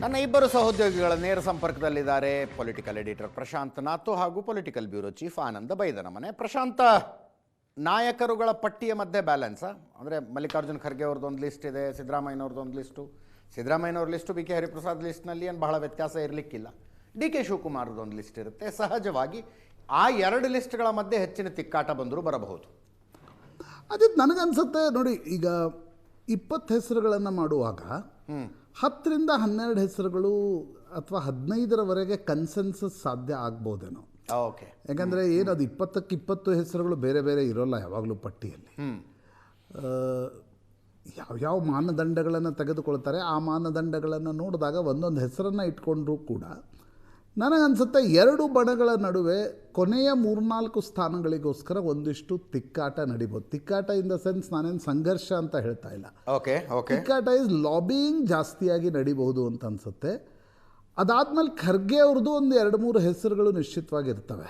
ನನ್ನ ಇಬ್ಬರು ಸಹೋದ್ಯೋಗಿಗಳ ನೇರ ಸಂಪರ್ಕದಲ್ಲಿದ್ದಾರೆ ಪೊಲಿಟಿಕಲ್ ಎಡಿಟರ್ ಪ್ರಶಾಂತ್ ನಾತು ಹಾಗೂ ಪೊಲಿಟಿಕಲ್ ಬ್ಯೂರೋ ಚೀಫ್ ಆನಂದ ಬೈದನಮನೆ. ಪ್ರಶಾಂತ, ನಾಯಕರುಗಳ ಪಟ್ಟಿಯ ಮಧ್ಯೆ ಬ್ಯಾಲೆನ್ಸಾ? ಅಂದರೆ ಮಲ್ಲಿಕಾರ್ಜುನ್ ಖರ್ಗೆ ಅವ್ರದ್ದು ಒಂದು ಲಿಸ್ಟ್ ಇದೆ, ಸಿದ್ದರಾಮಯ್ಯನವ್ರದ್ದು ಒಂದು ಲಿಸ್ಟು, ಸಿದ್ದರಾಮಯ್ಯನವ್ರ ಲಿಸ್ಟು ಬಿ ಕೆ ಹರಿಪ್ರಸಾದ್ ಲಿಸ್ಟ್ನಲ್ಲಿ ಏನು ಬಹಳ ವ್ಯತ್ಯಾಸ ಇರಲಿಕ್ಕಿಲ್ಲ. ಡಿ ಕೆ ಶಿವಕುಮಾರ್ದು ಒಂದು ಲಿಸ್ಟ್ ಇರುತ್ತೆ. ಸಹಜವಾಗಿ ಆ ಎರಡು ಲಿಸ್ಟ್ಗಳ ಮಧ್ಯೆ ಹೆಚ್ಚಿನ ತಿಕ್ಕಾಟ ಬಂದರೂ ಬರಬಹುದು. ಅದೇ ನನಗನ್ಸುತ್ತೆ ನೋಡಿ, ಈಗ 20 ಹೆಸರುಗಳನ್ನು ಮಾಡುವಾಗ 10ರಿಂದ 12 ಹೆಸರುಗಳು ಅಥವಾ 15ರವರೆಗೆ ಕನ್ಸೆನ್ಸಸ್ ಸಾಧ್ಯ ಆಗ್ಬೋದೇನೋ. ಓಕೆ, ಯಾಕಂದರೆ ಏನದು 20ಕ್ಕೆ 20 ಹೆಸರುಗಳು ಬೇರೆ ಬೇರೆ ಇರೋಲ್ಲ ಯಾವಾಗಲೂ ಪಟ್ಟಿಯಲ್ಲಿ. ಯಾವ್ಯಾವ ಮಾನದಂಡಗಳನ್ನು ತೆಗೆದುಕೊಳ್ತಾರೆ ಆ ಮಾನದಂಡಗಳನ್ನು ನೋಡಿದಾಗ ಒಂದೊಂದು ಹೆಸರನ್ನು ಇಟ್ಕೊಂಡ್ರೂ ಕೂಡ ನನಗನ್ಸುತ್ತೆ ಎರಡು ಬಣಗಳ ನಡುವೆ ಕೊನೆಯ 3-4 ಸ್ಥಾನಗಳಿಗೋಸ್ಕರ ಒಂದಿಷ್ಟು ತಿಕ್ಕಾಟ ನಡಿಬೋದು. ತಿಕ್ಕಾಟ ಇನ್ ದ ಸೆನ್ಸ್ ನಾನೇನು ಸಂಘರ್ಷ ಅಂತ ಹೇಳ್ತಾ ಇಲ್ಲ. ತಿಕ್ಕಾಟ ಇಸ್ ಲಾಬಿಯಿಂಗ್ ಜಾಸ್ತಿಯಾಗಿ ನಡಿಬಹುದು ಅಂತ ಅನ್ಸುತ್ತೆ. ಅದಾದ್ಮೇಲೆ ಖರ್ಗೆ ಅವ್ರದ್ದು ಒಂದು 2-3 ಹೆಸರುಗಳು ನಿಶ್ಚಿತವಾಗಿರ್ತವೆ.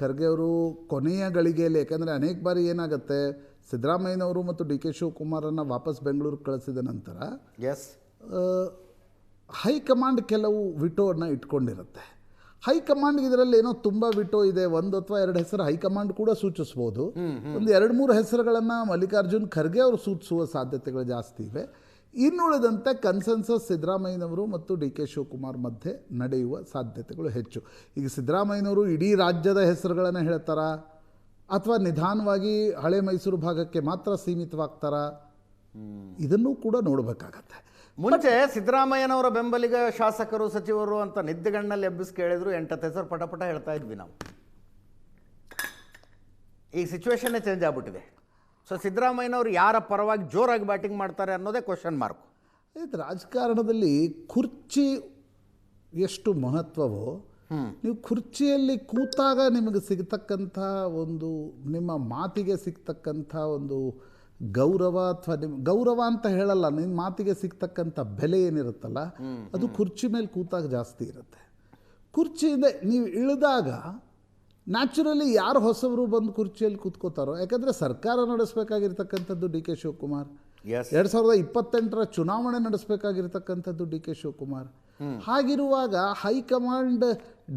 ಖರ್ಗೆ ಅವರು ಕೊನೆಯ ಗಳಿಗೆಯಲ್ಲಿ, ಯಾಕಂದರೆ ಅನೇಕ ಬಾರಿ ಏನಾಗುತ್ತೆ, ಸಿದ್ದರಾಮಯ್ಯನವರು ಮತ್ತು ಡಿ ಕೆ ಶಿವಕುಮಾರನ್ನು ವಾಪಸ್ ಬೆಂಗಳೂರಿಗೆ ಕಳಿಸಿದ ನಂತರ ಹೈಕಮಾಂಡ್ ಕೆಲವು ವಿಟೋವನ್ನು ಇಟ್ಕೊಂಡಿರುತ್ತೆ. ಹೈಕಮಾಂಡ್ ಇದರಲ್ಲಿ ಏನೋ ತುಂಬ ವಿಟೋ ಇದೆ, 1 ಅಥವಾ 2 ಹೆಸರು ಹೈಕಮಾಂಡ್ ಕೂಡ ಸೂಚಿಸ್ಬೋದು. ಒಂದು 2-3 ಹೆಸರುಗಳನ್ನು ಮಲ್ಲಿಕಾರ್ಜುನ್ ಖರ್ಗೆ ಅವರು ಸೂಚಿಸುವ ಸಾಧ್ಯತೆಗಳು ಜಾಸ್ತಿ ಇವೆ. ಇನ್ನುಳಿದಂತೆ ಕನ್ಸೆನ್ಸಸ್ ಸಿದ್ದರಾಮಯ್ಯನವರು ಮತ್ತು ಡಿ ಕೆ ಶಿವಕುಮಾರ್ ಮಧ್ಯೆ ನಡೆಯುವ ಸಾಧ್ಯತೆಗಳು ಹೆಚ್ಚು. ಈಗ ಸಿದ್ದರಾಮಯ್ಯನವರು ಇಡೀ ರಾಜ್ಯದ ಹೆಸರುಗಳನ್ನು ಹೇಳ್ತಾರಾ ಅಥವಾ ನಿಧಾನವಾಗಿ ಹಳೆ ಮೈಸೂರು ಭಾಗಕ್ಕೆ ಮಾತ್ರ ಸೀಮಿತವಾಗ್ತಾರಾ, ಇದನ್ನೂ ಕೂಡ ನೋಡಬೇಕಾಗತ್ತೆ. ಮುಂಚೆ ಸಿದ್ದರಾಮಯ್ಯನವರ ಬೆಂಬಲಿಗ ಶಾಸಕರು ಸಚಿವರು ಅಂತ ನಿದ್ದೆಗಣ್ಣಲ್ಲಿ ಎಬ್ಬಿಸಿ ಕೇಳಿದ್ರು 8 ಹೆಸರು ಪಟಪಟ ಹೇಳ್ತಾ ಇದ್ವಿ ನಾವು. ಈ ಸಿಚುವೇಶನ್ನೇ ಚೇಂಜ್ ಆಗ್ಬಿಟ್ಟಿದೆ. ಸೊ ಸಿದ್ದರಾಮಯ್ಯನವರು ಯಾರ ಪರವಾಗಿ ಜೋರಾಗಿ ಬ್ಯಾಟಿಂಗ್ ಮಾಡ್ತಾರೆ ಅನ್ನೋದೇ ಕ್ವಶನ್ ಮಾರ್ಕ್. ಇದು ರಾಜಕಾರಣದಲ್ಲಿ ಕುರ್ಚಿ ಎಷ್ಟು ಮಹತ್ವವೋ, ನೀವು ಕುರ್ಚಿಯಲ್ಲಿ ಕೂತಾಗ ನಿಮಗೆ ಸಿಗತಕ್ಕಂಥ ಒಂದು, ನಿಮ್ಮ ಮಾತಿಗೆ ಸಿಗ್ತಕ್ಕಂಥ ಒಂದು ಗೌರವ, ಅಥವಾ ಗೌರವ ಅಂತ ಹೇಳಲ್ಲ, ನಿಮ್ಮ ಮಾತಿಗೆ ಸಿಗ್ತಕ್ಕಂಥ ಬೆಲೆ ಏನಿರುತ್ತಲ್ಲ ಅದು ಕುರ್ಚಿ ಮೇಲೆ ಕೂತಾಗ ಜಾಸ್ತಿ ಇರುತ್ತೆ. ಕುರ್ಚಿಯಿಂದ ನೀವು ಇಳಿದಾಗ ನ್ಯಾಚುರಲಿ ಯಾರು ಹೊಸವರು ಬಂದು ಕುರ್ಚಿಯಲ್ಲಿ ಕೂತ್ಕೋತಾರೋ, ಯಾಕಂದರೆ ಸರ್ಕಾರ ನಡೆಸಬೇಕಾಗಿರ್ತಕ್ಕಂಥದ್ದು ಡಿ ಕೆ ಶಿವಕುಮಾರ್, 2028ರ ಚುನಾವಣೆ ನಡೆಸಬೇಕಾಗಿರ್ತಕ್ಕಂಥದ್ದು ಡಿ ಕೆ ಶಿವಕುಮಾರ್. ಹಾಗಿರುವಾಗ ಹೈಕಮಾಂಡ್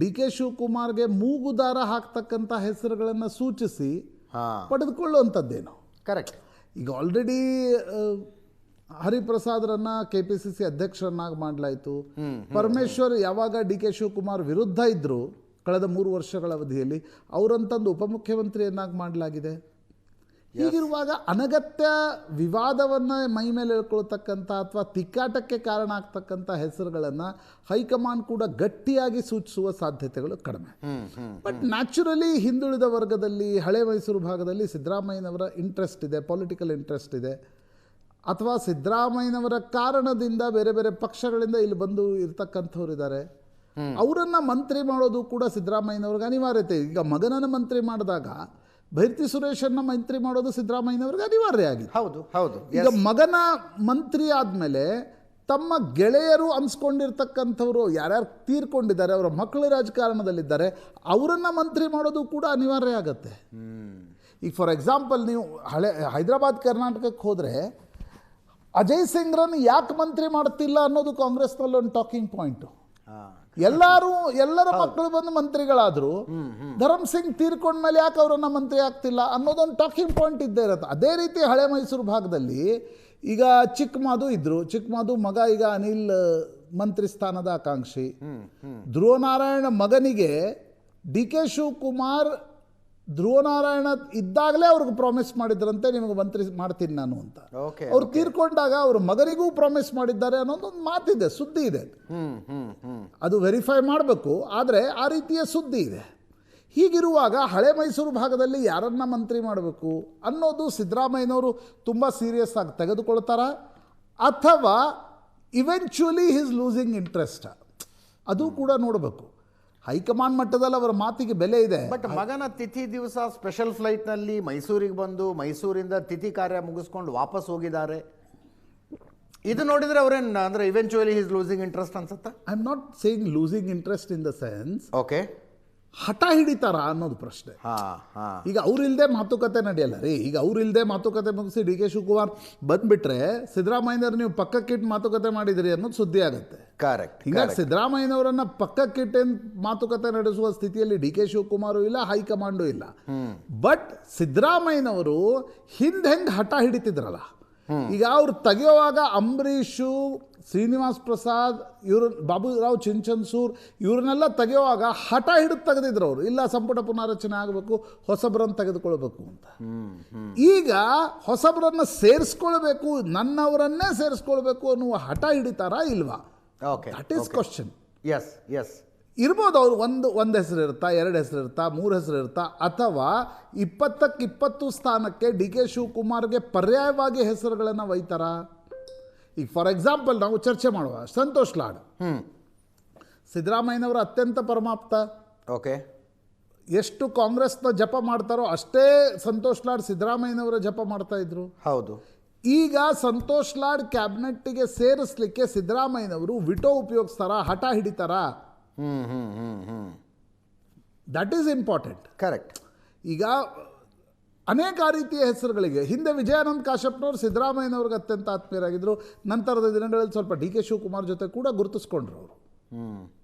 ಡಿ ಕೆ ಶಿವಕುಮಾರ್ಗೆ ಮೂಗುದಾರ ಹಾಕ್ತಕ್ಕಂಥ ಹೆಸರುಗಳನ್ನು ಸೂಚಿಸಿ ಪಡೆದುಕೊಳ್ಳುವಂಥದ್ದೇನು. ಕರೆಕ್ಟ್. ಈಗ ಆಲ್ರೆಡಿ ಹರಿಪ್ರಸಾದ್ರನ್ನ KPCC ಅಧ್ಯಕ್ಷರನ್ನಾಗಿ ಮಾಡಲಾಯಿತು. ಪರಮೇಶ್ವರ್ ಯಾವಾಗ ಡಿ ಕೆ ಶಿವಕುಮಾರ್ ವಿರುದ್ಧ ಇದ್ದರು ಕಳೆದ 3 ವರ್ಷಗಳ ಅವಧಿಯಲ್ಲಿ, ಅವರಂತಂದು ಉಪಮುಖ್ಯಮಂತ್ರಿಯನ್ನಾಗಿ ಮಾಡಲಾಗಿದೆ. ಹೀಗಿರುವಾಗ ಅನಗತ್ಯ ವಿವಾದವನ್ನು ಮೈ ಮೇಲೆ ಹೇಳ್ಕೊಳ್ತಕ್ಕಂಥ ಅಥವಾ ತಿಕ್ಕಾಟಕ್ಕೆ ಕಾರಣ ಆಗ್ತಕ್ಕಂಥ ಹೆಸರುಗಳನ್ನು ಹೈಕಮಾಂಡ್ ಕೂಡ ಗಟ್ಟಿಯಾಗಿ ಸೂಚಿಸುವ ಸಾಧ್ಯತೆಗಳು ಕಡಿಮೆ. ಬಟ್ ನ್ಯಾಚುರಲಿ ಹಿಂದುಳಿದ ವರ್ಗದಲ್ಲಿ, ಹಳೆ ಮೈಸೂರು ಭಾಗದಲ್ಲಿ ಸಿದ್ದರಾಮಯ್ಯನವರ ಇಂಟ್ರೆಸ್ಟ್ ಇದೆ, ಪೊಲಿಟಿಕಲ್ ಇಂಟ್ರೆಸ್ಟ್ ಇದೆ, ಅಥವಾ ಸಿದ್ದರಾಮಯ್ಯನವರ ಕಾರಣದಿಂದ ಬೇರೆ ಬೇರೆ ಪಕ್ಷಗಳಿಂದ ಇಲ್ಲಿ ಬಂದು ಇರ್ತಕ್ಕಂಥವ್ರು ಇದ್ದಾರೆ. ಅವರನ್ನು ಮಂತ್ರಿ ಮಾಡೋದು ಕೂಡ ಸಿದ್ದರಾಮಯ್ಯನವ್ರಿಗೆ ಅನಿವಾರ್ಯತೆ. ಈಗ ಮಗನನ್ನು ಮಂತ್ರಿ ಮಾಡಿದಾಗ ಭೈರತಿ ಸುರೇಶನ್ನ ಮಂತ್ರಿ ಮಾಡೋದು ಸಿದ್ದರಾಮಯ್ಯನವ್ರಿಗೆ ಅನಿವಾರ್ಯ ಆಗಿದೆ. ಹೌದು. ಈಗ ಮಗನ ಮಂತ್ರಿ ಆದಮೇಲೆ ತಮ್ಮ ಗೆಳೆಯರು ಅನ್ಸ್ಕೊಂಡಿರ್ತಕ್ಕಂಥವ್ರು ಯಾರ್ಯಾರು ತೀರ್ಕೊಂಡಿದ್ದಾರೆ, ಅವರ ಮಕ್ಕಳು ರಾಜಕಾರಣದಲ್ಲಿದ್ದಾರೆ, ಅವರನ್ನು ಮಂತ್ರಿ ಮಾಡೋದು ಕೂಡ ಅನಿವಾರ್ಯ ಆಗುತ್ತೆ. ಈಗ ಫಾರ್ ಎಕ್ಸಾಂಪಲ್ ನೀವು ಹೈದರಾಬಾದ್ ಕರ್ನಾಟಕಕ್ಕೆ ಹೋದರೆ ಅಜಯ್ ಸಿಂಗ್ರನ್ನು ಯಾಕೆ ಮಂತ್ರಿ ಮಾಡ್ತಿಲ್ಲ ಅನ್ನೋದು ಕಾಂಗ್ರೆಸ್ನಲ್ಲಿ ಒಂದು ಟಾಕಿಂಗ್ ಪಾಯಿಂಟು. ಎಲ್ಲರ ಮಕ್ಕಳು ಬಂದು ಮಂತ್ರಿಗಳಾದ್ರು ಧರಮ್ ಸಿಂಗ್ ತೀರ್ಕೊಂಡ್ಮೇಲೆ ಯಾಕೆ ಅವರನ್ನ ಮಂತ್ರಿ ಆಗ್ತಿಲ್ಲ ಅನ್ನೋದೊಂದು ಟಾಕಿಂಗ್ ಪಾಯಿಂಟ್ ಇದ್ದೇ ಇರುತ್ತೆ. ಅದೇ ರೀತಿ ಹಳೆ ಮೈಸೂರು ಭಾಗದಲ್ಲಿ ಈಗ ಚಿಕ್ಕಮಾದು ಇದ್ರು, ಚಿಕ್ಕಮಾದು ಮಗ ಈಗ ಅನಿಲ್ ಮಂತ್ರಿ ಸ್ಥಾನದ ಆಕಾಂಕ್ಷಿ. ಧ್ರುವನಾರಾಯಣ ಮಗನಿಗೆ ಡಿ ಕೆ ಶಿವಕುಮಾರ್ ಧ್ರುವನಾರಾಯಣ ಇದ್ದಾಗಲೇ ಅವ್ರಿಗೆ ಪ್ರಾಮಿಸ್ ಮಾಡಿದ್ರಂತೆ, ನಿಮಗೆ ಮಂತ್ರಿ ಮಾಡ್ತೀನಿ ನಾನು ಅಂತ. ಅವ್ರು ತೀರ್ಕೊಂಡಾಗ ಅವ್ರ ಮಗನಿಗೂ ಪ್ರಾಮಿಸ್ ಮಾಡಿದ್ದಾರೆ ಅನ್ನೋದೊಂದು ಮಾತಿದೆ, ಸುದ್ದಿ ಇದೆ. ಅದು ವೆರಿಫೈ ಮಾಡಬೇಕು, ಆದರೆ ಆ ರೀತಿಯ ಸುದ್ದಿ ಇದೆ. ಹೀಗಿರುವಾಗ ಹಳೆ ಮೈಸೂರು ಭಾಗದಲ್ಲಿ ಯಾರನ್ನ ಮಂತ್ರಿ ಮಾಡಬೇಕು ಅನ್ನೋದು ಸಿದ್ದರಾಮಯ್ಯನವರು ತುಂಬ ಸೀರಿಯಸ್ ಆಗಿ ತೆಗೆದುಕೊಳ್ತಾರ, ಅಥವಾ ಇವೆಂಚುಲಿ ಈಸ್ ಲೂಸಿಂಗ್ ಇಂಟ್ರೆಸ್ಟ್, ಅದು ಕೂಡ ನೋಡಬೇಕು. ಹೈಕಮಾಂಡ್ ಮಟ್ಟದಲ್ಲಿ ಅವರ ಮಾತಿಗೆ ಬೆಲೆ ಇದೆ. ಬಟ್ ಮಗನ ತಿಥಿ ದಿವಸ ಸ್ಪೆಷಲ್ ಫ್ಲೈಟ್ನಲ್ಲಿ ಮೈಸೂರಿಗೆ ಬಂದು ಮೈಸೂರಿಂದ ತಿಥಿ ಕಾರ್ಯ ಮುಗಿಸ್ಕೊಂಡು ವಾಪಸ್ ಹೋಗಿದ್ದಾರೆ. ಇದು ನೋಡಿದರೆ ಅವರೇನು ಅಂದರೆ ಇವೆಂಚುಯಲಿ ಈಸ್ ಲೂಸಿಂಗ್ ಇಂಟ್ರೆಸ್ಟ್ ಅನ್ಸುತ್ತಾ? I am not saying losing interest in the sense. Okay, ಹಠ ಹಿಡಿತಾರ ಅನ್ನೋದು ಪ್ರಶ್ನೆ. ಹಾಂ ಹಾಂ ಈಗ ಅವ್ರಿಲ್ದೆ ಮಾತುಕತೆ ನಡೆಯಲ್ಲ ರೀ. ಈಗ ಅವ್ರಿಲ್ದೆ ಮಾತುಕತೆ ಮುಗಿಸಿ ಡಿ ಕೆ ಶಿವಕುಮಾರ್ ಬಂದ್ಬಿಟ್ರೆ ಸಿದ್ದರಾಮಯ್ಯನವ್ರು ನೀವು ಪಕ್ಕಕ್ಕಿಟ್ಟು ಮಾತುಕತೆ ಮಾಡಿದಿರಿ ಅನ್ನೋದು ಸುದ್ದಿ ಆಗುತ್ತೆ. ಕರೆಕ್ಟ್. ಹೀಗಾಗಿ ಸಿದ್ದರಾಮಯ್ಯನವರನ್ನ ಪಕ್ಕಕ್ಕಿಟ್ಟು ಮಾತುಕತೆ ನಡೆಸುವ ಸ್ಥಿತಿಯಲ್ಲಿ ಡಿ ಕೆ ಶಿವಕುಮಾರು ಇಲ್ಲ, ಹೈಕಮಾಂಡು ಇಲ್ಲ. ಬಟ್ ಸಿದ್ದರಾಮಯ್ಯನವರು ಹಿಂದೆ ಹೆಂಗೆ ಹಠ ಹಿಡಿತಿದ್ರಲ್ಲ, ಈಗ ಅವ್ರು ತೆಗೆಯುವಾಗ ಅಂಬರೀಷು, ಶ್ರೀನಿವಾಸ್ ಪ್ರಸಾದ್, ಇವರು ಬಾಬುರಾವ್ ಚಿಂಚನ್ಸೂರ್ ಇವ್ರನ್ನೆಲ್ಲ ತೆಗೆಯುವಾಗ ಹಠ ಹಿಡಿದು ತೆಗೆದಿದ್ರು ಅವರು. ಇಲ್ಲ, ಸಂಪುಟ ಪುನಾರಚನೆ ಆಗಬೇಕು, ಹೊಸಬ್ರನ್ನು ತೆಗೆದುಕೊಳ್ಬೇಕು ಅಂತ. ಈಗ ಹೊಸಬ್ರನ್ನ ಸೇರಿಸ್ಕೊಳ್ಬೇಕು, ನನ್ನವರನ್ನೇ ಸೇರಿಸ್ಕೊಳ್ಬೇಕು ಅನ್ನುವ ಹಠ ಹಿಡಿತಾರಾ ಇಲ್ವಾ? Okay, that is question. Yes yes ಇರ್ಬೋದು. ಅವ್ರು ಒಂದು ಹೆಸರು ಇರುತ್ತಾ, 2 ಹೆಸರು ಇರುತ್ತಾ, 3 ಹೆಸರು ಇರುತ್ತಾ, ಅಥವಾ 20ಕ್ಕೆ 20 ಸ್ಥಾನಕ್ಕೆ ಡಿ ಕೆ ಶಿವಕುಮಾರ್ಗೆ ಪರ್ಯಾಯವಾಗಿ ಹೆಸರುಗಳನ್ನು ಒಯ್ತಾರ? ಈಗ ಫಾರ್ ಎಕ್ಸಾಂಪಲ್ ನಾವು ಚರ್ಚೆ ಮಾಡುವ ಸಂತೋಷ್ ಲಾಡ್, ಸಿದ್ದರಾಮಯ್ಯನವರ ಅತ್ಯಂತ ಪರಮಾಪ್ತ. ಓಕೆ. ಎಷ್ಟು ಕಾಂಗ್ರೆಸ್ನ ಜಪ ಮಾಡ್ತಾರೋ ಅಷ್ಟೇ ಸಂತೋಷ್ ಲಾಡ್ ಸಿದ್ದರಾಮಯ್ಯನವರ ಜಪ ಮಾಡ್ತಾ ಇದ್ರು. ಹೌದು. ಈಗ ಸಂತೋಷ್ ಲಾಡ್ ಕ್ಯಾಬಿನೆಟ್ಗೆ ಸೇರಿಸ್ಲಿಕ್ಕೆ ಸಿದ್ದರಾಮಯ್ಯನವರು ವಿಟೋ ಉಪಯೋಗಿಸ್ತಾರ, ಹಠ ಹಿಡಿತಾರ? That is important. ಕರೆಕ್ಟ್. ಈಗ ಅನೇಕ ರೀತಿಯ ಹೆಸರುಗಳಿಗೆ ಹಿಂದೆ ವಿಜಯಾನಂದ್ ಕಾಶ್ಯಪ್ನವರು ಸಿದ್ದರಾಮಯ್ಯನವ್ರಿಗೆ ಅತ್ಯಂತ ಆತ್ಮೀಯರಾಗಿದ್ದರು. ನಂತರದ ದಿನಗಳಲ್ಲಿ ಸ್ವಲ್ಪ ಡಿ ಕೆ ಶಿವಕುಮಾರ್ ಜೊತೆ ಕೂಡ ಗುರುತಿಸ್ಕೊಂಡ್ರು ಅವರು.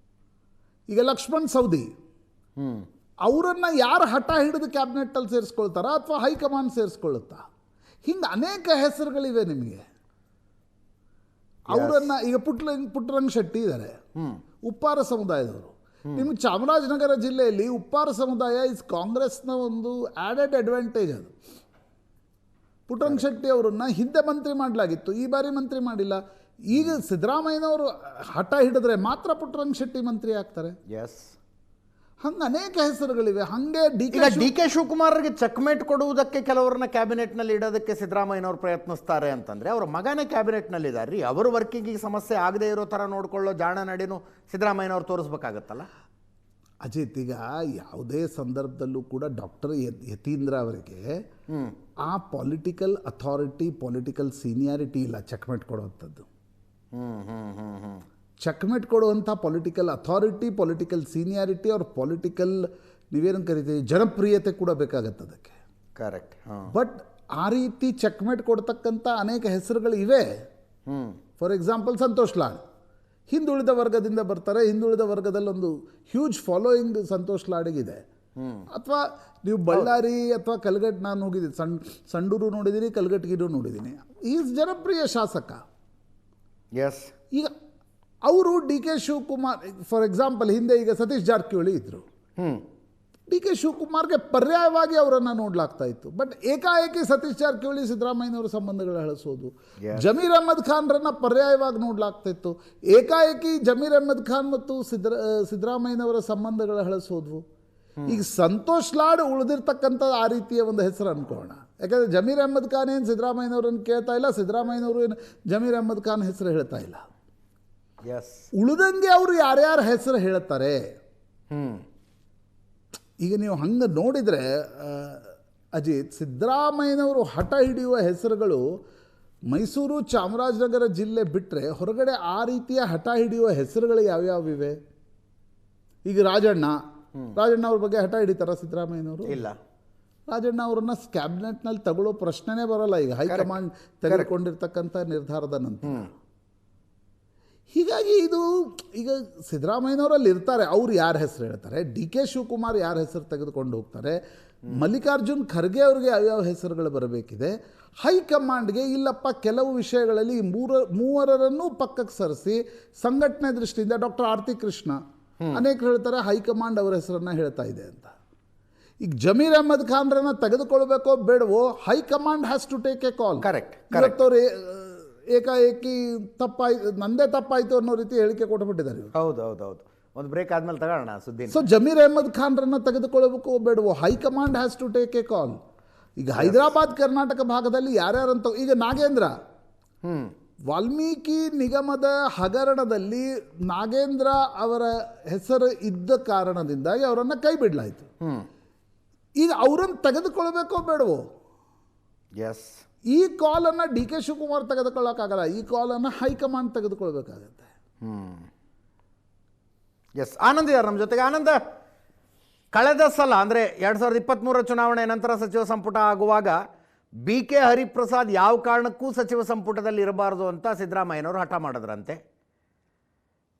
ಈಗ ಲಕ್ಷ್ಮಣ್ ಸವದಿ, ಅವರನ್ನು ಯಾರು ಹಠ ಹಿಡಿದು ಕ್ಯಾಬಿನೆಟ್ಟಲ್ಲಿ ಸೇರಿಸ್ಕೊಳ್ತಾರಾ ಅಥವಾ ಹೈಕಮಾಂಡ್ ಸೇರಿಸ್ಕೊಳ್ಳುತ್ತಾ? ಹಿಂಗೆ ಅನೇಕ ಹೆಸರುಗಳಿವೆ ನಿಮಗೆ. ಅವರನ್ನು ಈಗ ಪುಟ್ಟರಂಗ ಶೆಟ್ಟಿ ಇದ್ದಾರೆ, ಉಪ್ಪಾರ ಸಮುದಾಯದವರು. ನಿಮ್ಗೆ ಚಾಮರಾಜನಗರ ಜಿಲ್ಲೆಯಲ್ಲಿ ಉಪ್ಪಾರ ಸಮುದಾಯ ಇಸ್ ಕಾಂಗ್ರೆಸ್ನ ಒಂದು ಆ್ಯಡೆಡ್ ಅಡ್ವಾಂಟೇಜ್. ಅದು ಪುಟ್ಟರಂಗ ಶೆಟ್ಟಿ ಅವರನ್ನು ಹಿಂದೆ ಮಂತ್ರಿ ಮಾಡಲಾಗಿತ್ತು, ಈ ಬಾರಿ ಮಂತ್ರಿ ಮಾಡಿಲ್ಲ. ಈಗ ಸಿದ್ದರಾಮಯ್ಯನವರು ಹಠ ಹಿಡಿದ್ರೆ ಮಾತ್ರ ಪುಟ್ಟರಂಗ ಶೆಟ್ಟಿ ಮಂತ್ರಿ ಆಗ್ತಾರೆ. ಎಸ್. ಹಂಗೆ ಅನೇಕ ಹೆಸರುಗಳಿವೆ. ಹಂಗೆ ಡಿ ಕೆ ಶಿವಕುಮಾರ್ಗೆ ಚೆಕ್ಮೇಟ್ ಕೊಡುವುದಕ್ಕೆ ಕೆಲವರನ್ನ ಕ್ಯಾಬಿನೆಟ್ನಲ್ಲಿ ಇಡೋದಕ್ಕೆ ಸಿದ್ದರಾಮಯ್ಯನವರು ಪ್ರಯತ್ನಿಸ್ತಾರೆ ಅಂತಂದ್ರೆ ಅವರ ಮಗನೇ ಕ್ಯಾಬಿನೆಟ್ನಲ್ಲಿ ಇದ್ದಾರೆ ರೀ. ಅವರು ವರ್ಕಿಂಗಿಗೆ ಸಮಸ್ಯೆ ಆಗದೆ ಇರೋ ಥರ ನೋಡ್ಕೊಳ್ಳೋ ಜಾಣ ನಡಿನೂ ಸಿದ್ದರಾಮಯ್ಯನವ್ರು ತೋರಿಸ್ಬೇಕಾಗತ್ತಲ್ಲ. ಅಜಿತ್, ಈಗ ಯಾವುದೇ ಸಂದರ್ಭದಲ್ಲೂ ಕೂಡ ಡಾಕ್ಟರ್ ಯತೀಂದ್ರ ಅವರಿಗೆ ಆ ಪೊಲಿಟಿಕಲ್ ಅಥಾರಿಟಿ, ಪೊಲಿಟಿಕಲ್ ಸೀನಿಯಾರಿಟಿ ಇಲ್ಲ ಚೆಕ್ಮೇಟ್ ಕೊಡುವಂಥದ್ದು. ಚೆಕ್ಮೇಟ್ ಕೊಡುವಂಥ ಪೊಲಿಟಿಕಲ್ ಅಥಾರಿಟಿ, ಪೊಲಿಟಿಕಲ್ ಸೀನಿಯಾರಿಟಿ ಅವ್ರ ಪೊಲಿಟಿಕಲ್ ನೀವೇನು ಕರಿತೀವಿ ಜನಪ್ರಿಯತೆ ಕೂಡ ಬೇಕಾಗತ್ತೆ ಅದಕ್ಕೆ. ಕರೆಕ್ಟ್. ಬಟ್ ಆ ರೀತಿ ಚೆಕ್ಮೇಟ್ ಕೊಡ್ತಕ್ಕಂಥ ಅನೇಕ ಹೆಸರುಗಳು ಇವೆ. ಫಾರ್ ಎಕ್ಸಾಂಪಲ್ ಸಂತೋಷ್ ಲಾಡ್ ಹಿಂದುಳಿದ ವರ್ಗದಿಂದ ಬರ್ತಾರೆ. ಹಿಂದುಳಿದ ವರ್ಗದಲ್ಲಿ ಒಂದು ಹ್ಯೂಜ್ ಫಾಲೋಯಿಂಗ್ ಸಂತೋಷ್ ಲಾಡಿಗಿದೆ. ಅಥವಾ ನೀವು ಬಳ್ಳಾರಿ ಅಥವಾ ಕಲ್ಗಟ್, ನಾನು ಹೋಗಿದ್ದೀನಿ, ಸಂಡೂರು ನೋಡಿದ್ದೀನಿ, ಕಲ್ಗಟ್ಗಿರು ನೋಡಿದ್ದೀನಿ. ಈಸ್ ಜನಪ್ರಿಯ ಶಾಸಕ. ಎಸ್. ಈಗ ಅವರು D K Shivakumar for example ಹಿಂದೆ ಈಗ ಸತೀಶ್ ಜಾರಕಿಹೊಳಿ ಇದ್ದರು. ಡಿ ಕೆ ಶಿವಕುಮಾರ್ಗೆ ಪರ್ಯಾಯವಾಗಿ ಅವರನ್ನು ನೋಡಲಾಗ್ತಾ ಇತ್ತು. ಬಟ್ ಏಕಾಏಕಿ ಸತೀಶ್ ಜಾರಕಿಹೊಳಿ ಸಿದ್ದರಾಮಯ್ಯನವರ ಸಂಬಂಧಗಳು ಹಳಸೋದು, ಜಮೀರ್ ಅಹ್ಮದ್ ಖಾನ್ರನ್ನ ಪರ್ಯಾಯವಾಗಿ ನೋಡಲಾಗ್ತಾ ಇತ್ತು. ಏಕಾಏಕಿ ಜಮೀರ್ ಅಹ್ಮದ್ ಖಾನ್ ಮತ್ತು ಸಿದ್ದರಾಮಯ್ಯನವರ ಸಂಬಂಧಗಳು ಹಳಸೋದ್ವು. ಈಗ ಸಂತೋಷ್ ಲಾಡ್ ಉಳಿದಿರ್ತಕ್ಕಂಥ ಆ ರೀತಿಯ ಒಂದು ಹೆಸರು ಅನ್ಕೋಣ. ಯಾಕಂದರೆ ಜಮೀರ್ ಅಹ್ಮದ್ ಖಾನ್ ಏನು ಸಿದ್ದರಾಮಯ್ಯನವ್ರನ್ನ ಕೇಳ್ತಾ ಇಲ್ಲ, ಸಿದ್ದರಾಮಯ್ಯನವರು ಏನು ಜಮೀರ್ ಅಹ್ಮದ್ ಖಾನ್ ಹೆಸರು ಹೇಳ್ತಾ ಇಲ್ಲ. ಉಳಿದಂಗೆ ಅವರು ಯಾರ್ಯಾರ ಹೆಸರು ಹೇಳ್ತಾರೆ. ಈಗ ನೀವು ಹಂಗೆ ನೋಡಿದರೆ ಅಜಿತ್, ಸಿದ್ದರಾಮಯ್ಯನವರು ಹಠ ಹಿಡಿಯುವ ಹೆಸರುಗಳು ಮೈಸೂರು, ಚಾಮರಾಜನಗರ ಜಿಲ್ಲೆ ಬಿಟ್ಟರೆ ಹೊರಗಡೆ ಆ ರೀತಿಯ ಹಠ ಹಿಡಿಯುವ ಹೆಸರುಗಳು ಯಾವ್ಯಾವಿವೆ? ಈಗ ರಾಜಣ್ಣ ಅವ್ರ ಬಗ್ಗೆ ಹಠ ಹಿಡಿತಾರ ಸಿದ್ದರಾಮಯ್ಯನವರು? ಇಲ್ಲ. ರಾಜಣ್ಣ ಅವರನ್ನ ಕ್ಯಾಬಿನೆಟ್ನಲ್ಲಿ ತಗೊಳ್ಳೋ ಪ್ರಶ್ನೆನೇ ಬರೋಲ್ಲ ಈಗ ಹೈಕಮಾಂಡ್ ತೆಗೆದುಕೊಂಡಿರ್ತಕ್ಕಂಥ ನಿರ್ಧಾರದ ನಂತರ. ಹೀಗಾಗಿ ಇದು ಈಗ ಸಿದ್ದರಾಮಯ್ಯನವರಲ್ಲಿ ಇರ್ತಾರೆ, ಅವ್ರು ಯಾರ ಹೆಸರು ಹೇಳ್ತಾರೆ, ಡಿ ಕೆ ಶಿವಕುಮಾರ್ ಯಾರ ಹೆಸರು ತೆಗೆದುಕೊಂಡು ಹೋಗ್ತಾರೆ, ಮಲ್ಲಿಕಾರ್ಜುನ್ ಖರ್ಗೆ ಅವ್ರಿಗೆ ಯಾವ್ಯಾವ ಹೆಸರುಗಳು ಬರಬೇಕಿದೆ, ಹೈಕಮಾಂಡ್ಗೆ ಇಲ್ಲಪ್ಪ ಕೆಲವು ವಿಷಯಗಳಲ್ಲಿ ಮೂವರನ್ನು ಪಕ್ಕಕ್ಕೆ ಸರಿಸಿ ಸಂಘಟನೆ ದೃಷ್ಟಿಯಿಂದ ಡಾಕ್ಟರ್ ಆರತಿ ಕೃಷ್ಣ ಅನೇಕರು ಹೇಳ್ತಾರೆ ಹೈಕಮಾಂಡ್ ಅವರ ಹೆಸರನ್ನು ಹೇಳ್ತಾ ಇದೆ ಅಂತ. ಈಗ ಜಮೀರ್ ಅಹ್ಮದ್ ಖಾನ್ರನ್ನ ತೆಗೆದುಕೊಳ್ಬೇಕೋ ಬೇಡವೋ high command has to take a call. Correct. ಇವತ್ತವ್ರು ಏಕಾಏಕಿ ತಪ್ಪಾಯ್ತು, ನಂದೇ ತಪ್ಪಾಯ್ತು ಅನ್ನೋ ರೀತಿ ಹೇಳಿಕೆ ಕೊಟ್ಟುಬಿಟ್ಟಿದ್ದಾರೆ. ಹೌದು, ಒಂದು ಬ್ರೇಕ್ ಆದ್ಮೇಲೆ ತಗೋಣ ಸುದ್ದಿ. ಸೊ ಜಮೀರ್ ಅಹ್ಮದ್ ಖಾನ್ರನ್ನ ತೆಗೆದುಕೊಳ್ಬೇಕು ಬೇಡವೋ high command has to take a call. ಈಗ ಹೈದರಾಬಾದ್ ಕರ್ನಾಟಕ ಭಾಗದಲ್ಲಿ ಯಾರ್ಯಾರಂತ, ಈಗ ನಾಗೇಂದ್ರ ವಾಲ್ಮೀಕಿ ನಿಗಮದ ಹಗರಣದಲ್ಲಿ ನಾಗೇಂದ್ರ ಅವರ ಹೆಸರು ಇದ್ದ ಕಾರಣದಿಂದಾಗಿ ಅವರನ್ನು ಕೈ ಬಿಡಲಾಯಿತು. ಈಗ ಅವರನ್ನು ತೆಗೆದುಕೊಳ್ಬೇಕೋ ಬೇಡವೋ? ಎಸ್. ಈ ಕಾಲನ್ನು ಡಿ ಕೆ ಶಿವಕುಮಾರ್ ತೆಗೆದುಕೊಳ್ಳೋಕ್ಕಾಗಲ್ಲ, ಈ ಕಾಲನ್ನು ಹೈಕಮಾಂಡ್ ತೆಗೆದುಕೊಳ್ಬೇಕಾಗತ್ತೆ. ಎಸ್. ಆನಂದ್ ಯಾರು ನಮ್ಮ ಜೊತೆಗೆ? ಆನಂದ, ಕಳೆದ ಸಲ ಅಂದರೆ 2023 ಚುನಾವಣೆ ನಂತರ ಸಚಿವ ಸಂಪುಟ ಆಗುವಾಗ BK ಹರಿಪ್ರಸಾದ್ ಯಾವ ಕಾರಣಕ್ಕೂ ಸಚಿವ ಸಂಪುಟದಲ್ಲಿ ಇರಬಾರ್ದು ಅಂತ ಸಿದ್ದರಾಮಯ್ಯನವರು ಹಠ ಮಾಡಿದ್ರಂತೆ.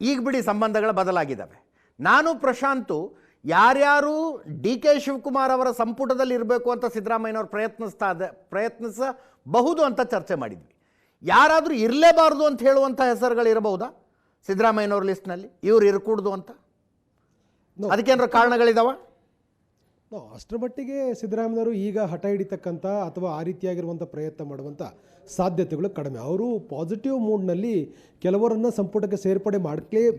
ಈಗ ಬಿಡಿ ಸಂಬಂಧಗಳು ಬದಲಾಗಿದ್ದಾವೆ. ನಾನು ಪ್ರಶಾಂತು ಯಾರ್ಯಾರು DK ಶಿವಕುಮಾರ್ ಅವರ ಸಂಪುಟದಲ್ಲಿ ಇರಬೇಕು ಅಂತ ಸಿದ್ದರಾಮಯ್ಯನವರು ಪ್ರಯತ್ನಿಸಬಹುದು ಅಂತ ಚರ್ಚೆ ಮಾಡಿದ್ವಿ. ಯಾರಾದರೂ ಇರಲೇಬಾರ್ದು ಅಂತ ಹೇಳುವಂಥ ಹೆಸರುಗಳು ಇರಬಹುದಾ ಸಿದ್ದರಾಮಯ್ಯನವ್ರ ಲಿಸ್ಟ್ನಲ್ಲಿ, ಇವ್ರು ಇರಕೂಡ್ದು ಅಂತ? ಅದಕ್ಕೇನಾದ್ರು ಕಾರಣಗಳಿದಾವ? ಅಷ್ಟರ ಮಟ್ಟಿಗೆ ಸಿದ್ದರಾಮಯ್ಯವರು ಈಗ ಹಠ ಹಿಡಿತಕ್ಕಂಥ ಅಥವಾ ಆ ರೀತಿಯಾಗಿರುವಂಥ ಪ್ರಯತ್ನ ಮಾಡುವಂಥ ಸಾಧ್ಯತೆಗಳು ಕಡಿಮೆ. ಅವರು ಪಾಸಿಟಿವ್ ಮೂಡ್ನಲ್ಲಿ ಕೆಲವರನ್ನು ಸಂಪುಟಕ್ಕೆ ಸೇರ್ಪಡೆ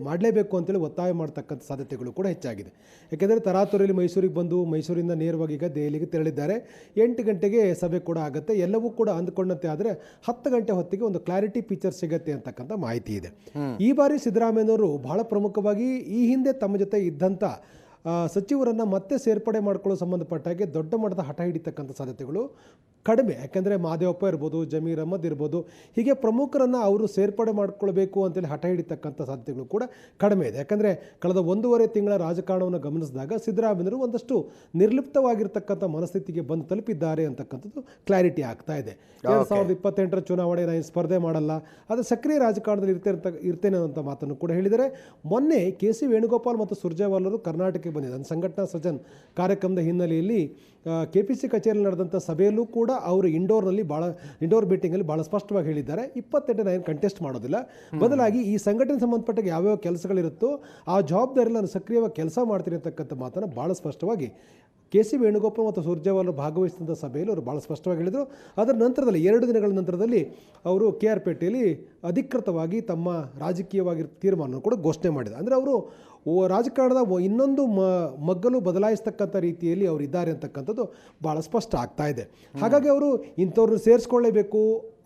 ಮಾಡಲೇಬೇಕು ಅಂತೇಳಿ ಒತ್ತಾಯ ಮಾಡ್ತಕ್ಕಂಥ ಸಾಧ್ಯತೆಗಳು ಕೂಡ ಹೆಚ್ಚಾಗಿದೆ. ಯಾಕೆಂದರೆ ತರಾತುರಿಯಲ್ಲಿ ಮೈಸೂರಿಗೆ ಬಂದು ಮೈಸೂರಿಂದ ನೇರವಾಗಿ ಈಗ ದೆಹಲಿಗೆ ತೆರಳಿದ್ದಾರೆ. 8 ಗಂಟೆಗೆ ಸಭೆ ಕೂಡ ಆಗುತ್ತೆ. ಎಲ್ಲವೂ ಕೂಡ ಅಂದ್ಕೊಂಡಂತೆ ಆದರೆ 10 ಗಂಟೆ ಹೊತ್ತಿಗೆ ಒಂದು ಕ್ಲಾರಿಟಿ ಪಿಕ್ಚರ್ ಸಿಗುತ್ತೆ ಅಂತಕ್ಕಂಥ ಮಾಹಿತಿ ಇದೆ. ಈ ಬಾರಿ ಸಿದ್ದರಾಮಯ್ಯನವರು ಬಹಳ ಪ್ರಮುಖವಾಗಿ ಈ ಹಿಂದೆ ತಮ್ಮ ಜೊತೆ ಇದ್ದಂಥ ಸಚಿವರನ್ನು ಮತ್ತೆ ಸೇರ್ಪಡೆ ಮಾಡಿಕೊಳ್ಳೋ ಸಂಬಂಧಪಟ್ಟಾಗೆ ದೊಡ್ಡ ಮಟ್ಟದ ಹಠ ಹಿಡಿತಕ್ಕಂಥ ಸಾಧ್ಯತೆಗಳು ಕಡಿಮೆ. ಯಾಕೆಂದರೆ ಮಹದೇವಪ್ಪ ಇರ್ಬೋದು, ಜಮೀರ್ ಅಹ್ಮದ್ ಇರ್ಬೋದು, ಹೀಗೆ ಪ್ರಮುಖರನ್ನು ಅವರು ಸೇರ್ಪಡೆ ಮಾಡಿಕೊಳ್ಬೇಕು ಅಂತೇಳಿ ಹಠ ಹಿಡಿತಕ್ಕಂಥ ಸಾಧ್ಯತೆಗಳು ಕೂಡ ಕಡಿಮೆ ಇದೆ. ಯಾಕಂದರೆ ಕಳೆದ 1.5 ತಿಂಗಳ ರಾಜಕಾರಣವನ್ನು ಗಮನಿಸಿದಾಗ ಸಿದ್ದರಾಮಯ್ಯರು ಒಂದಷ್ಟು ನಿರ್ಲಿಪ್ತವಾಗಿರ್ತಕ್ಕಂಥ ಮನಸ್ಥಿತಿಗೆ ಬಂದು ತಲುಪಿದ್ದಾರೆ ಅಂತಕ್ಕಂಥದ್ದು ಕ್ಲಾರಿಟಿ ಆಗ್ತಾ ಇದೆ. 2028 ಚುನಾವಣೆ ನಾನು ಸ್ಪರ್ಧೆ ಮಾಡಲ್ಲ, ಆದರೆ ಸಕ್ರಿಯ ರಾಜಕಾರಣದಲ್ಲಿ ಇರ್ತೇನೆ ಅನ್ನೋ ಮಾತನ್ನು ಕೂಡ ಹೇಳಿದರೆ. ಮೊನ್ನೆ KC ವೇಣುಗೋಪಾಲ್ ಮತ್ತು ಸುರ್ಜೇವಾಲರು ಕರ್ನಾಟಕಕ್ಕೆ ಬಂದಿದ್ದಾರೆ. ಸಂಘಟನಾ ಸೃಜನ್ ಕಾರ್ಯಕ್ರಮದ ಹಿನ್ನೆಲೆಯಲ್ಲಿ KPC ಕಚೇರಿಯಲ್ಲಿ ನಡೆದಂಥ ಸಭೆಯಲ್ಲೂ ಕೂಡ ಅವರು ಇಂಡೋರ್ ಮೀಟಿಂಗಲ್ಲಿ ಭಾಳ ಸ್ಪಷ್ಟವಾಗಿ ಹೇಳಿದ್ದಾರೆ, 28 ನಾನು ಕಂಟೆಸ್ಟ್ ಮಾಡೋದಿಲ್ಲ, ಬದಲಾಗಿ ಈ ಸಂಘಟನೆ ಸಂಬಂಧಪಟ್ಟ ಯಾವ್ಯಾವ ಕೆಲಸಗಳಿರುತ್ತೋ ಆ ಜವಾಬ್ದಾರಿಯಲ್ಲಿ ನಾನು ಸಕ್ರಿಯವಾಗಿ ಕೆಲಸ ಮಾಡ್ತೀನಿ ಅಂತಕ್ಕಂಥ ಮಾತನ್ನು ಭಾಳ ಸ್ಪಷ್ಟವಾಗಿ KC ವೇಣುಗೋಪಾಲ್ ಮತ್ತು ಸುರ್ಜೇವಾಲರು ಭಾಗವಹಿಸಿದಂಥ ಸಭೆಯಲ್ಲಿ ಅವರು ಭಾಳ ಸ್ಪಷ್ಟವಾಗಿ ಹೇಳಿದರು. ಅದರ ನಂತರದಲ್ಲಿ 2 ದಿನಗಳ ನಂತರದಲ್ಲಿ ಅವರು KR ಪೇಟೆಯಲ್ಲಿ ಅಧಿಕೃತವಾಗಿ ತಮ್ಮ ರಾಜಕೀಯವಾಗಿ ತೀರ್ಮಾನವನ್ನು ಕೂಡ ಘೋಷಣೆ ಮಾಡಿದ್ದಾರೆ. ಅಂದರೆ ಅವರು ರಾಜಕಾರಣದ ಇನ್ನೊಂದು ಮಗ್ಗಲು ಬದಲಾಯಿಸ್ತಕ್ಕಂಥ ರೀತಿಯಲ್ಲಿ ಅವರು ಇದ್ದಾರೆ ಅಂತಕ್ಕಂಥದ್ದು ಭಾಳ ಸ್ಪಷ್ಟ ಆಗ್ತಾ ಇದೆ. ಹಾಗಾಗಿ ಅವರು ಇಂಥವ್ರನ್ನ ಸೇರಿಸ್ಕೊಳ್ಳೇಬೇಕು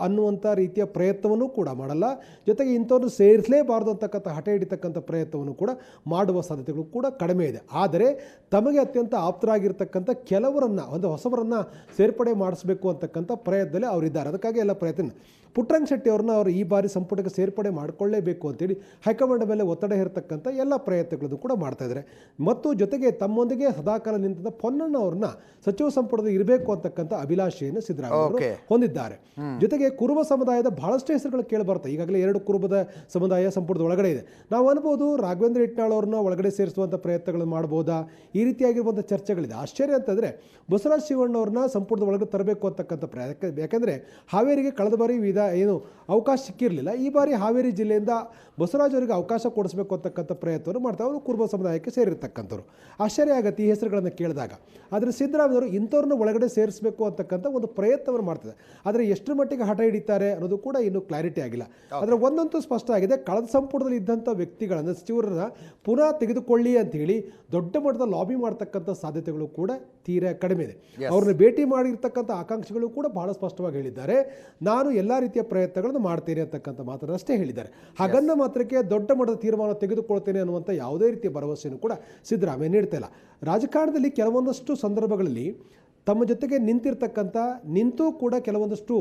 ಅನ್ನುವಂಥ ರೀತಿಯ ಪ್ರಯತ್ನವನ್ನು ಕೂಡ ಮಾಡಲ್ಲ, ಜೊತೆಗೆ ಇಂಥವ್ರನ್ನ ಸೇರಿಸಲೇಬಾರ್ದು ಅಂತಕ್ಕಂಥ ಹಠ ಹಿಡಿತಕ್ಕಂಥ ಪ್ರಯತ್ನವನ್ನು ಕೂಡ ಮಾಡುವ ಸಾಧ್ಯತೆಗಳು ಕೂಡ ಕಡಿಮೆ ಇದೆ. ಆದರೆ ತಮಗೆ ಅತ್ಯಂತ ಆಪ್ತರಾಗಿರ್ತಕ್ಕಂಥ ಕೆಲವರನ್ನು ಹೊಸಬರನ್ನು ಸೇರ್ಪಡೆ ಮಾಡಿಸಬೇಕು ಅಂತಕ್ಕಂಥ ಪ್ರಯತ್ನದಲ್ಲಿ ಅವರಿದ್ದಾರೆ. ಅದಕ್ಕಾಗಿ ಎಲ್ಲ ಪ್ರಯತ್ನ ಪುಟ್ಟರಂಗ ಶೆಟ್ಟಿ ಅವ್ರನ್ನ ಅವರು ಈ ಬಾರಿ ಸಂಪುಟಕ್ಕೆ ಸೇರ್ಪಡೆ ಮಾಡಿಕೊಳ್ಳೇಬೇಕು ಅಂತೇಳಿ ಹೈಕಮಾಂಡ್ ಮೇಲೆ ಒತ್ತಡ ಹೇರ್ತಕ್ಕಂಥ ಎಲ್ಲ ಪ್ರಯತ್ನಗಳನ್ನು ಕೂಡ ಮಾಡ್ತಾ ಇದ್ದಾರೆ. ಮತ್ತು ಜೊತೆಗೆ ತಮ್ಮೊಂದಿಗೆ ಸದಾಕಾಲ ನಿಂತ ಪೊನ್ನಣ್ಣ ಅವ್ರನ್ನ ಸಚಿವ ಸಂಪುಟದಲ್ಲಿ ಇರಬೇಕು ಅಂತಕ್ಕಂಥ ಅಭಿಲಾಷೆಯನ್ನು ಸಿದ್ದರಾಮಯ್ಯ ಹೊಂದಿದ್ದಾರೆ. ಜೊತೆಗೆ ಕುರುಬ ಸಮುದಾಯದ ಬಹಳಷ್ಟು ಹೆಸರುಗಳು ಕೇಳಿಬರುತ್ತೆ. ಈಗಾಗಲೇ 2 ಕುರುಬದ ಸಮುದಾಯ ಸಂಪುಟದ ಒಳಗಡೆ ಇದೆ. ನಾವು ಅನ್ಬೋದು ರಾಘವೇಂದ್ರ ಹಿಟ್ನಾಳ್ ಅವ್ರನ್ನ ಒಳಗಡೆ ಸೇರಿಸುವಂಥ ಪ್ರಯತ್ನಗಳು ಮಾಡ್ಬೋದಾ, ಈ ರೀತಿಯಾಗಿರುವಂಥ ಚರ್ಚೆಗಳಿದೆ. ಆಶ್ಚರ್ಯ ಅಂತಂದರೆ ಬಸವರಾಜ ಶಿವಣ್ಣ ಅವ್ರನ್ನ ಸಂಪುಟದ ಒಳಗಡೆ ತರಬೇಕು ಅಂತಕ್ಕಂಥ ಪ್ರಯತ್ನ. ಯಾಕೆಂದರೆ ಹಾವೇರಿಗೆ ಕಳೆದ ಬಾರಿ ಅವಕಾಶ ಸಿಕ್ಕಿರಲಿಲ್ಲ. ಈ ಬಾರಿ ಹಾವೇರಿ ಜಿಲ್ಲೆಯಿಂದ ಬಸವರಾಜ್ ಅವರಿಗೆ ಅವಕಾಶ ಕೊಡಿಸಬೇಕು ಅಂತಕ್ಕಂಥ ಪ್ರಯತ್ನವನ್ನು ಮಾಡ್ತಾರೆ. ಅವರು ಕುರುಬ ಸಮುದಾಯಕ್ಕೆ ಸೇರಿರ್ತಕ್ಕಂಥವ್ರು. ಆಶ್ಚರ್ಯ ಆಗುತ್ತೆ ಈ ಹೆಸರುಗಳನ್ನು ಕೇಳಿದಾಗ. ಆದರೆ ಸಿದ್ದರಾಮಯ್ಯವರು ಇಂಥವ್ರನ್ನ ಒಳಗಡೆ ಸೇರಿಸಬೇಕು ಅಂತಕ್ಕಂಥ ಒಂದು ಪ್ರಯತ್ನವನ್ನು ಮಾಡ್ತಾರೆ. ಆದರೆ ಎಷ್ಟು ಮಟ್ಟಿಗೆ ಹಠ ಹಿಡಿತಾರೆ ಅನ್ನೋದು ಕೂಡ ಇನ್ನೂ ಕ್ಲಾರಿಟಿ ಆಗಿಲ್ಲ. ಆದರೆ ಒಂದಂತೂ ಸ್ಪಷ್ಟ ಆಗಿದೆ, ಕಳೆದ ಸಂಪುಟದಲ್ಲಿ ಇದ್ದಂಥ ವ್ಯಕ್ತಿಗಳನ್ನು ಸಚಿವರನ್ನ ಪುನಃ ತೆಗೆದುಕೊಳ್ಳಿ ಅಂತ ಹೇಳಿ ದೊಡ್ಡ ಮಟ್ಟದ ಲಾಬಿ ಮಾಡ್ತಕ್ಕಂಥ ಸಾಧ್ಯತೆಗಳು ಕೂಡ ತೀರಾ ಕಡಿಮೆ ಇದೆ. ಅವ್ರನ್ನ ಭೇಟಿ ಮಾಡಿರ್ತಕ್ಕಂಥ ಆಕಾಂಕ್ಷಿಗಳು ಕೂಡ ಬಹಳ ಸ್ಪಷ್ಟವಾಗಿ ಹೇಳಿದ್ದಾರೆ, ನಾನು ಎಲ್ಲ ರೀತಿಯ ಪ್ರಯತ್ನಗಳನ್ನು ಮಾಡ್ತೇನೆ ಅಂತಕ್ಕಂಥ ಮಾತನ್ನು ಅಷ್ಟೇ ಹೇಳಿದ್ದಾರೆ. ಹಾಗನ್ನ ಮಾತ್ರಕ್ಕೆ ದೊಡ್ಡ ಮಟ್ಟದ ತೀರ್ಮಾನ ತೆಗೆದುಕೊಳ್ತೇನೆ ಅನ್ನುವಂಥ ಯಾವುದೇ ರೀತಿಯ ಭರವಸೆಯನ್ನು ಕೂಡ ಸಿದ್ದರಾಮಯ್ಯ ನೀಡ್ತಾ ಇಲ್ಲ. ರಾಜಕಾರಣದಲ್ಲಿ ಕೆಲವೊಂದಷ್ಟು ಸಂದರ್ಭಗಳಲ್ಲಿ ತಮ್ಮ ಜೊತೆಗೆ ನಿಂತೂ ಕೂಡ ಕೆಲವೊಂದಷ್ಟು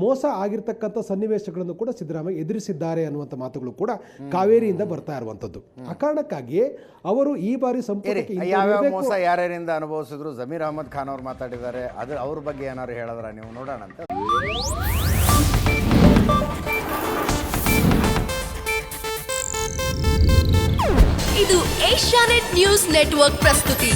ಮೋಸ ಆಗಿರ್ತಕ್ಕಂಥ ಸನ್ನಿವೇಶಗಳನ್ನು ಕೂಡ ಸಿದ್ದರಾಮಯ್ಯ ಎದುರಿಸಿದ್ದಾರೆ ಅನ್ನುವಂಥ ಮಾತುಗಳು ಕೂಡ ಕಾವೇರಿಯಿಂದ ಬರ್ತಾ ಇರುವಂಥದ್ದು. ಆ ಕಾರಣಕ್ಕಾಗಿಯೇ ಅವರು ಈ ಬಾರಿ ಸಂಪುಟಕ್ಕೆ ಮೋಸ ಯಾರ್ಯಾರಿಂದ ಅನುಭವಿಸಿದ್ರು ಜಮೀರ್ ಅಹ್ಮದ್ ಖಾನ್ ಅವರು ಮಾತಾಡಿದ್ದಾರೆ. ಅವ್ರ ಬಗ್ಗೆ ಏನಾದ್ರು ಹೇಳಿದ್ರ ನೀವು ನೋಡೋಣ ಅಂತ. ಇದು ಏಷ್ಯಾನೆಟ್ ನ್ಯೂಸ್ ನೆಟ್ವರ್ಕ್ ಪ್ರಸ್ತುತಿ.